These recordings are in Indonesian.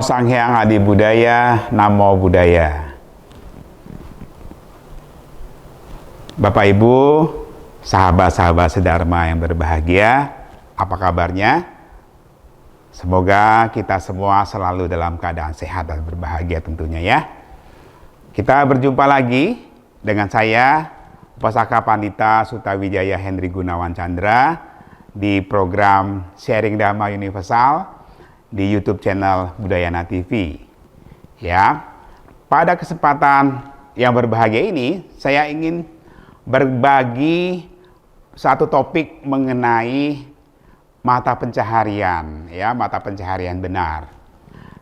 Sang Hyang Adi Budaya, Namo Buddhaya. Bapak Ibu, sahabat-sahabat sedharma yang berbahagia, apa kabarnya? Semoga kita semua selalu dalam keadaan sehat dan berbahagia tentunya ya. Kita berjumpa lagi dengan saya, Upasaka Pandita Sutawijaya Hendri Gunawan Chandra di program Sharing Dhamma Universal di YouTube channel Budayana TV. Ya, pada kesempatan yang berbahagia ini, saya ingin berbagi satu topik mengenai mata pencaharian, ya, mata pencaharian benar.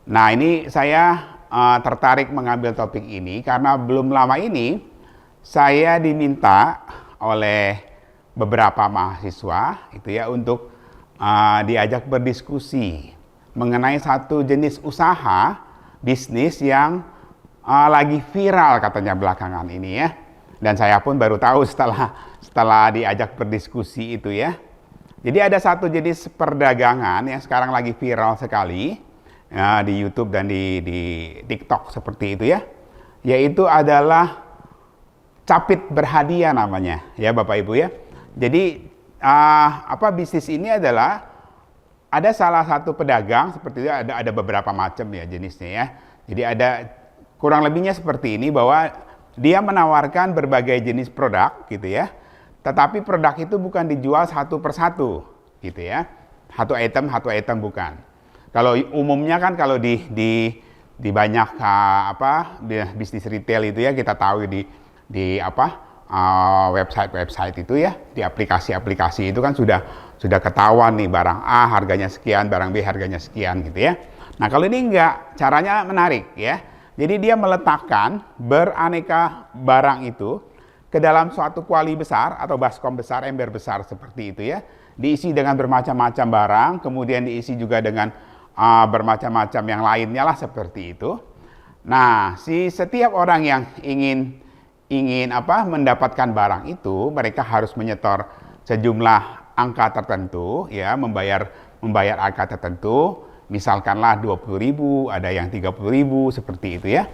Nah, ini saya tertarik mengambil topik ini karena belum lama ini saya diminta oleh beberapa mahasiswa itu ya untuk diajak berdiskusi mengenai satu jenis usaha bisnis yang lagi viral katanya belakangan ini ya. Dan saya pun baru tahu setelah diajak berdiskusi itu ya. Jadi ada satu jenis perdagangan yang sekarang lagi viral sekali ya, di YouTube dan di TikTok seperti itu ya. Yaitu adalah capit berhadiah namanya ya Bapak Ibu ya. Jadi bisnis ini adalah ada salah satu pedagang seperti itu, ada beberapa macam ya jenisnya ya. Jadi ada kurang lebihnya seperti ini bahwa dia menawarkan berbagai jenis produk gitu ya. Tetapi produk itu bukan dijual satu persatu gitu ya. Satu item bukan. Kalau umumnya kan kalau di banyak bisnis retail itu ya kita tahu di website itu ya, di aplikasi itu kan sudah ketahuan nih barang A harganya sekian, barang B harganya sekian gitu ya. Nah, kalau ini enggak, caranya menarik ya. Jadi dia meletakkan beraneka barang itu ke dalam suatu kuali besar atau baskom besar, ember besar seperti itu ya. Diisi dengan bermacam-macam barang, kemudian diisi juga dengan bermacam-macam yang lainnya lah seperti itu. Nah, setiap orang yang ingin mendapatkan barang itu, mereka harus menyetor sejumlah angka tertentu ya, membayar angka tertentu, misalkanlah 20.000, ada yang 30.000 seperti itu ya.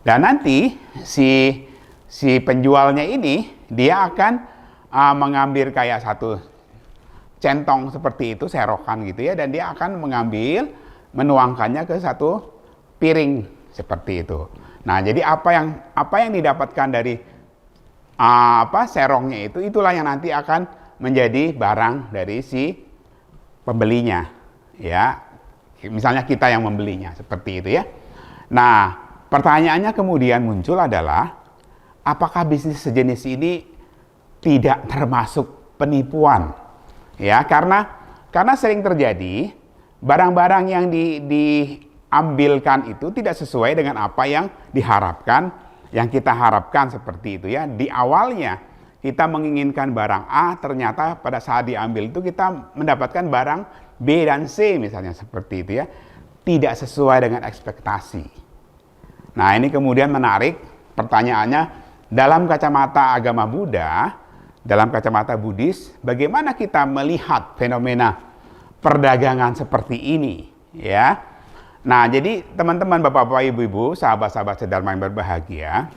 Dan nanti si penjualnya ini dia akan mengambil kayak satu centong seperti itu, serokan gitu ya, dan dia akan mengambil, menuangkannya ke satu piring seperti itu. Nah, jadi apa yang didapatkan dari serongnya itu, itulah yang nanti akan menjadi barang dari si pembelinya, ya. Misalnya kita yang membelinya seperti itu ya. Nah, pertanyaannya kemudian muncul adalah apakah bisnis sejenis ini tidak termasuk penipuan? Ya, karena sering terjadi barang-barang yang diambilkan itu tidak sesuai dengan apa yang diharapkan, yang kita harapkan seperti itu ya. Di awalnya kita menginginkan barang A, ternyata pada saat diambil itu kita mendapatkan barang B dan C misalnya seperti itu ya. Tidak sesuai dengan ekspektasi. Nah, ini kemudian menarik pertanyaannya, dalam kacamata agama Buddha, dalam kacamata Buddhis, bagaimana kita melihat fenomena perdagangan seperti ini ya. Nah, jadi teman-teman, bapak-bapak, ibu-ibu, sahabat-sahabat sedharma yang berbahagia,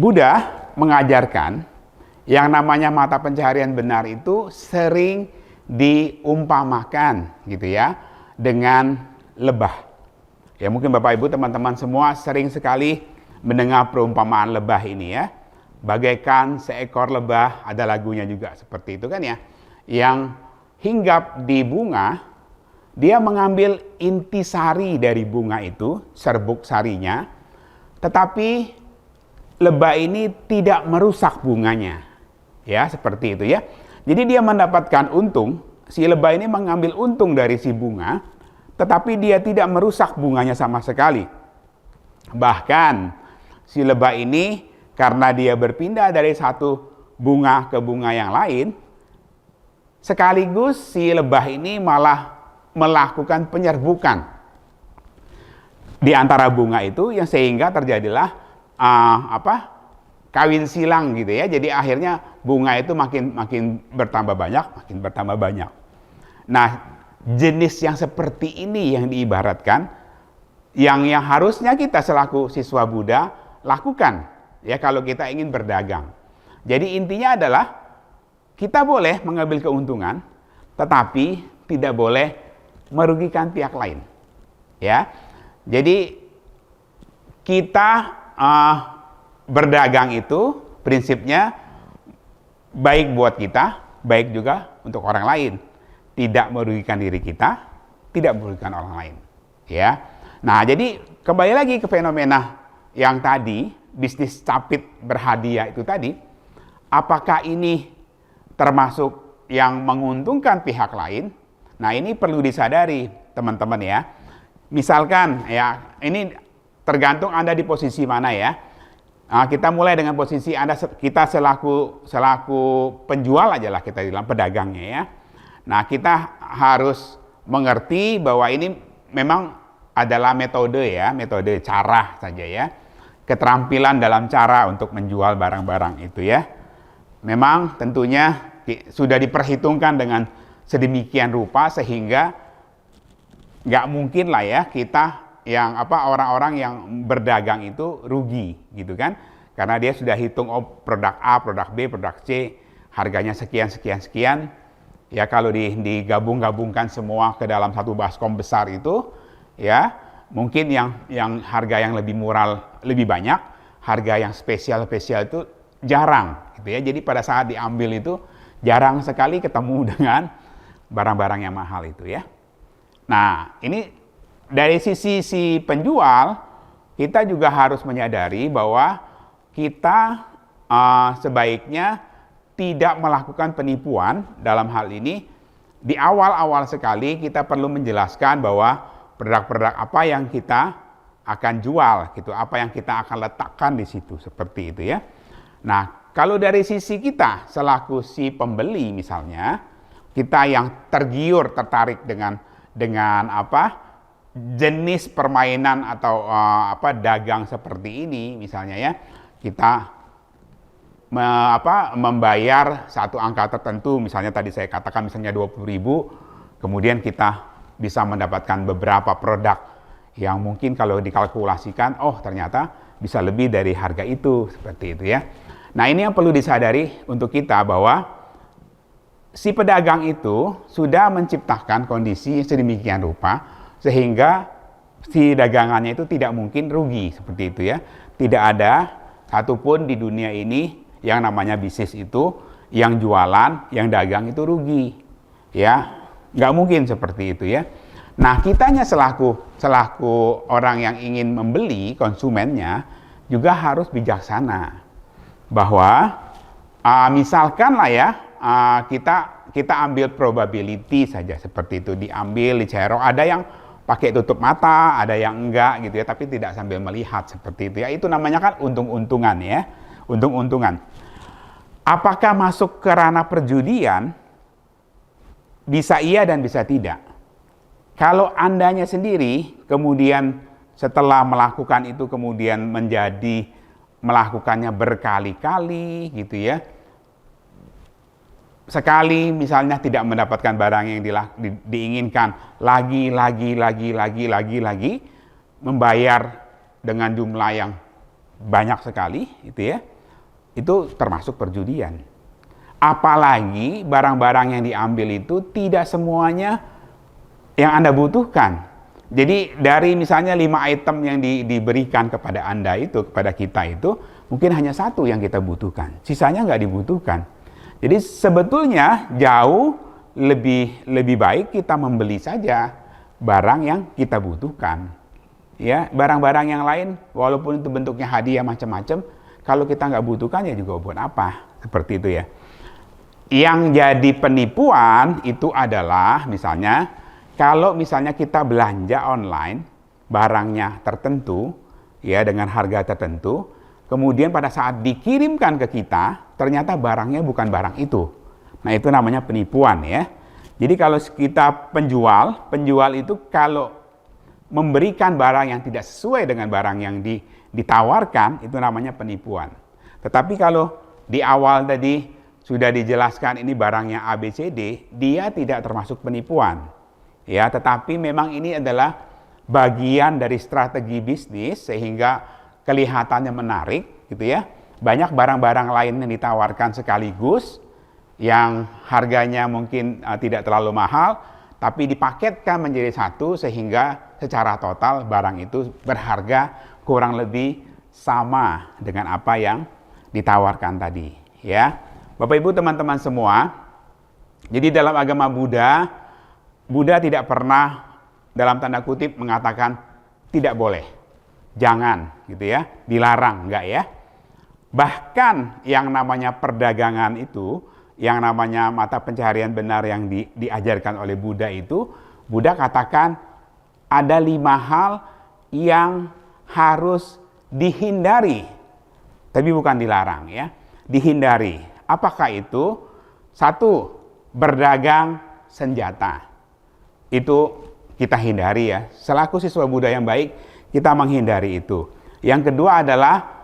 Buddha mengajarkan yang namanya mata pencaharian benar itu sering diumpamakan gitu ya dengan lebah. Ya, mungkin Bapak Ibu, teman-teman semua sering sekali mendengar perumpamaan lebah ini ya. Bagaikan seekor lebah, ada lagunya juga seperti itu kan ya. Yang hinggap di bunga, dia mengambil intisari dari bunga itu, serbuk sarinya, tetapi lebah ini tidak merusak bunganya. Ya, seperti itu ya. Jadi dia mendapatkan untung, si lebah ini mengambil untung dari si bunga, tetapi dia tidak merusak bunganya sama sekali. Bahkan si lebah ini karena dia berpindah dari satu bunga ke bunga yang lain, sekaligus si lebah ini malah melakukan penyerbukan di antara bunga itu, yang sehingga terjadilah kawin silang gitu ya. Jadi akhirnya bunga itu makin bertambah banyak. Nah, jenis yang seperti ini yang diibaratkan, yang harusnya kita selaku siswa Buddha lakukan ya kalau kita ingin berdagang. Jadi intinya adalah kita boleh mengambil keuntungan, tetapi tidak boleh merugikan pihak lain. Ya, jadi kita berdagang itu prinsipnya baik buat kita, baik juga untuk orang lain. Tidak merugikan diri kita, tidak merugikan orang lain. Ya. Nah, jadi kembali lagi ke fenomena yang tadi, bisnis capit berhadiah itu tadi, apakah ini termasuk yang menguntungkan pihak lain? Nah, ini perlu disadari, teman-teman ya. Misalkan ya, ini tergantung Anda di posisi mana ya. Nah, kita mulai dengan posisi kita selaku penjual aja lah, kita bilang pedagangnya ya. Nah, kita harus mengerti bahwa ini memang adalah metode ya, metode cara saja ya. Keterampilan dalam cara untuk menjual barang-barang itu ya. Memang tentunya sudah diperhitungkan dengan sedemikian rupa sehingga nggak mungkin lah ya kita orang-orang yang berdagang itu rugi gitu kan. Karena dia sudah hitung produk A, produk B, produk C, harganya sekian. Ya kalau digabung-gabungkan semua ke dalam satu baskom besar itu, ya mungkin yang harga yang lebih murah lebih banyak, harga yang spesial itu jarang, gitu ya. Jadi pada saat diambil itu jarang sekali ketemu dengan barang-barang yang mahal itu ya. Nah ini dari sisi si penjual, kita juga harus menyadari bahwa kita sebaiknya tidak melakukan penipuan. Dalam hal ini di awal-awal sekali kita perlu menjelaskan bahwa produk-produk apa yang kita akan jual gitu, apa yang kita akan letakkan di situ, seperti itu ya. Nah, kalau dari sisi kita selaku si pembeli misalnya, kita yang tertarik dengan jenis permainan atau dagang seperti ini misalnya ya, kita membayar satu angka tertentu, misalnya tadi saya katakan misalnya 20.000, kemudian kita bisa mendapatkan beberapa produk yang mungkin kalau dikalkulasikan, ternyata bisa lebih dari harga itu, seperti itu ya. Nah ini yang perlu disadari untuk kita bahwa si pedagang itu sudah menciptakan kondisi sedemikian rupa sehingga si dagangannya itu tidak mungkin rugi, seperti itu ya. Tidak ada satupun di dunia ini yang namanya bisnis itu, yang jualan, yang dagang itu rugi, ya nggak mungkin seperti itu ya. Nah kitanya selaku orang yang ingin membeli, konsumennya juga harus bijaksana bahwa misalkan lah ya kita ambil probability saja seperti itu, diambil, dicerok, ada yang pakai tutup mata, ada yang enggak gitu ya, tapi tidak sambil melihat seperti itu ya. Itu namanya kan untung-untungan ya, untung-untungan. Apakah masuk ke ranah perjudian? Bisa iya dan bisa tidak. Kalau Andanya sendiri kemudian setelah melakukan itu kemudian melakukannya berkali-kali gitu ya. Sekali misalnya tidak mendapatkan barang yang diinginkan, lagi, membayar dengan jumlah yang banyak sekali itu ya. Itu termasuk perjudian. Apalagi barang-barang yang diambil itu tidak semuanya yang Anda butuhkan. Jadi dari misalnya 5 item yang diberikan kepada Anda itu, kepada kita itu, mungkin hanya 1 yang kita butuhkan. Sisanya nggak dibutuhkan. Jadi sebetulnya jauh lebih baik kita membeli saja barang yang kita butuhkan. Ya, barang-barang yang lain walaupun itu bentuknya hadiah macam-macam, kalau kita nggak butuhkan ya juga buat apa, seperti itu ya. Yang jadi penipuan itu adalah misalnya, kalau misalnya kita belanja online, barangnya tertentu, ya dengan harga tertentu, kemudian pada saat dikirimkan ke kita, ternyata barangnya bukan barang itu. Nah itu namanya penipuan ya. Jadi kalau kita penjual itu kalau memberikan barang yang tidak sesuai dengan barang yang ditawarkan, itu namanya penipuan. Tetapi kalau di awal tadi sudah dijelaskan ini barangnya ABCD, dia tidak termasuk penipuan. Ya, tetapi memang ini adalah bagian dari strategi bisnis sehingga kelihatannya menarik gitu ya. Banyak barang-barang lain yang ditawarkan sekaligus yang harganya mungkin tidak terlalu mahal, tapi dipaketkan menjadi satu sehingga secara total barang itu berharga kurang lebih sama dengan apa yang ditawarkan tadi, ya. Bapak Ibu teman-teman semua, jadi dalam agama Buddha, Buddha tidak pernah dalam tanda kutip mengatakan tidak boleh, jangan gitu ya, dilarang, enggak ya. Bahkan yang namanya perdagangan itu, yang namanya mata pencaharian benar yang diajarkan oleh Buddha itu, Buddha katakan ada 5 hal yang harus dihindari, tapi bukan dilarang ya, dihindari. Apakah itu? 1, berdagang senjata. Itu kita hindari ya, selaku siswa Buddha yang baik, kita menghindari itu. Yang kedua adalah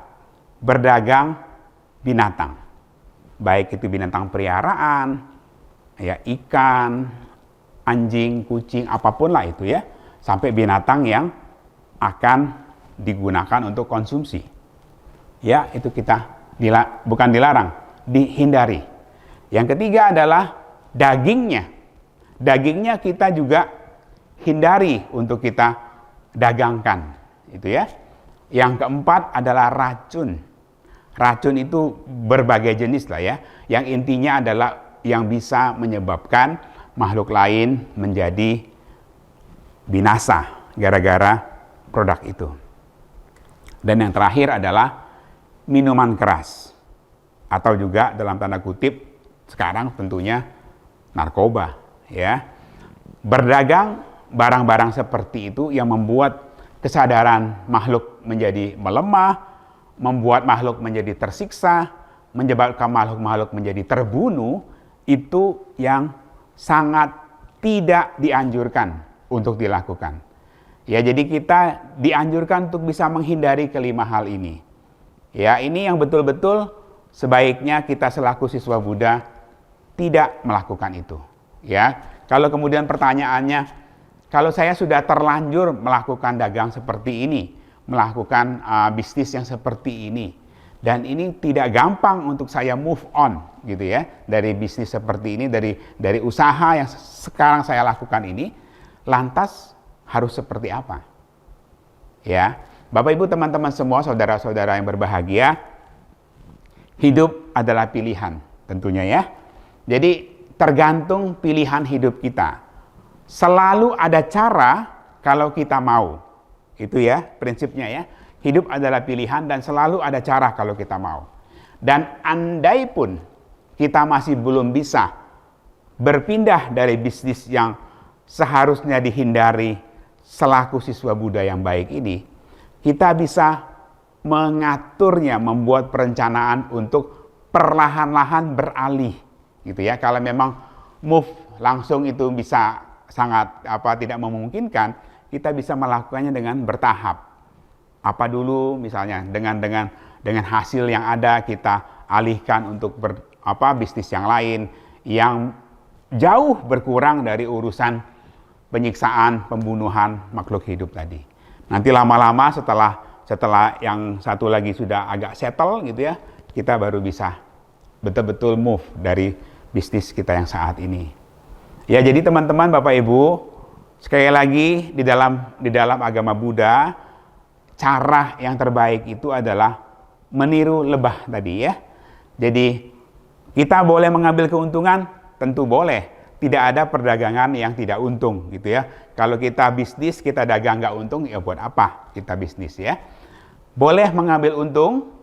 berdagang binatang, baik itu binatang peliharaan, ya ikan, anjing, kucing, apapun lah itu ya, sampai binatang yang akan digunakan untuk konsumsi. Ya, itu kita bukan dilarang, dihindari. Yang ketiga adalah dagingnya. Dagingnya kita juga hindari untuk kita dagangkan, itu ya. Yang keempat adalah racun. Racun itu berbagai jenis lah ya. Yang intinya adalah yang bisa menyebabkan makhluk lain menjadi binasa gara-gara produk itu. Dan yang terakhir adalah minuman keras. Atau juga dalam tanda kutip sekarang tentunya narkoba ya. Berdagang barang-barang seperti itu yang membuat kesadaran makhluk menjadi melemah, membuat makhluk menjadi tersiksa, menyebabkan makhluk-makhluk menjadi terbunuh, itu yang sangat tidak dianjurkan untuk dilakukan. Ya, jadi kita dianjurkan untuk bisa menghindari kelima hal ini. Ya, ini yang betul-betul sebaiknya kita selaku siswa Buddha tidak melakukan itu. Ya, kalau kemudian pertanyaannya, kalau saya sudah terlanjur melakukan dagang seperti ini, melakukan bisnis yang seperti ini, dan ini tidak gampang untuk saya move on gitu ya, dari bisnis seperti ini, dari usaha yang sekarang saya lakukan ini, lantas harus seperti apa? Ya, Bapak Ibu teman-teman semua, saudara-saudara yang berbahagia, hidup adalah pilihan tentunya ya. Jadi tergantung pilihan hidup kita. Selalu ada cara kalau kita mau. Itu ya prinsipnya ya. Hidup adalah pilihan dan selalu ada cara kalau kita mau. Dan andai pun kita masih belum bisa berpindah dari bisnis yang seharusnya dihindari selaku siswa Buddha yang baik ini, kita bisa mengaturnya, membuat perencanaan untuk perlahan-lahan beralih gitu ya. Kalau memang move langsung itu bisa sangat tidak memungkinkan, kita bisa melakukannya dengan bertahap. Apa dulu misalnya dengan hasil yang ada kita alihkan untuk bisnis yang lain yang jauh berkurang dari urusan penyiksaan, pembunuhan makhluk hidup tadi. Nanti lama-lama setelah yang satu lagi sudah agak settle gitu ya, kita baru bisa betul-betul move dari bisnis kita yang saat ini. Ya, jadi teman-teman, Bapak Ibu, sekali lagi di dalam agama Buddha, cara yang terbaik itu adalah meniru lebah tadi ya. Jadi kita boleh mengambil keuntungan, tentu boleh. Tidak ada perdagangan yang tidak untung gitu ya. Kalau kita bisnis, kita dagang nggak untung, ya buat apa kita bisnis ya. Boleh mengambil untung,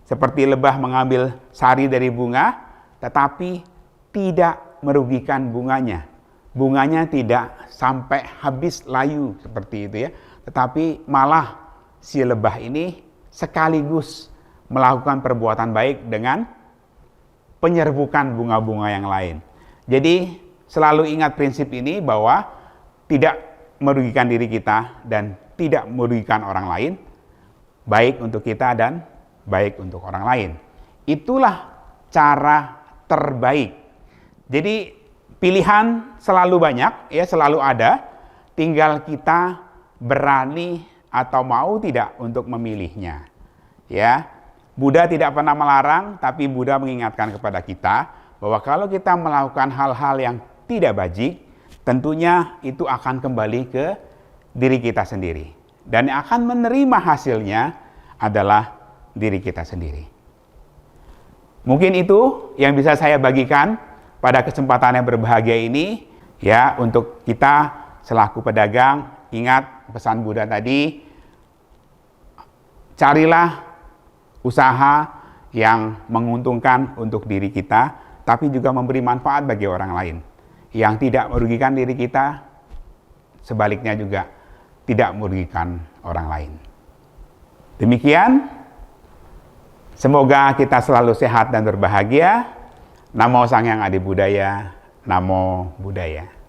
seperti lebah mengambil sari dari bunga, tetapi tidak merugikan bunganya. Bunganya tidak sampai habis layu seperti itu ya, tetapi malah si lebah ini sekaligus melakukan perbuatan baik dengan penyerbukan bunga-bunga yang lain. Jadi selalu ingat prinsip ini bahwa tidak merugikan diri kita dan tidak merugikan orang lain, baik untuk kita dan baik untuk orang lain. Itulah cara terbaik. Jadi Pilihan selalu banyak, ya selalu ada. Tinggal kita berani atau mau tidak untuk memilihnya. Ya, Buddha tidak pernah melarang, tapi Buddha mengingatkan kepada kita bahwa kalau kita melakukan hal-hal yang tidak baik, tentunya itu akan kembali ke diri kita sendiri. Dan yang akan menerima hasilnya adalah diri kita sendiri. Mungkin itu yang bisa saya bagikan pada kesempatan yang berbahagia ini, ya, untuk kita selaku pedagang. Ingat pesan Buddha tadi, carilah usaha yang menguntungkan untuk diri kita, tapi juga memberi manfaat bagi orang lain. Yang tidak merugikan diri kita, sebaliknya juga tidak merugikan orang lain. Demikian, semoga kita selalu sehat dan berbahagia. Namo Sang Hyang Adi Budaya, Namo Buddhaya.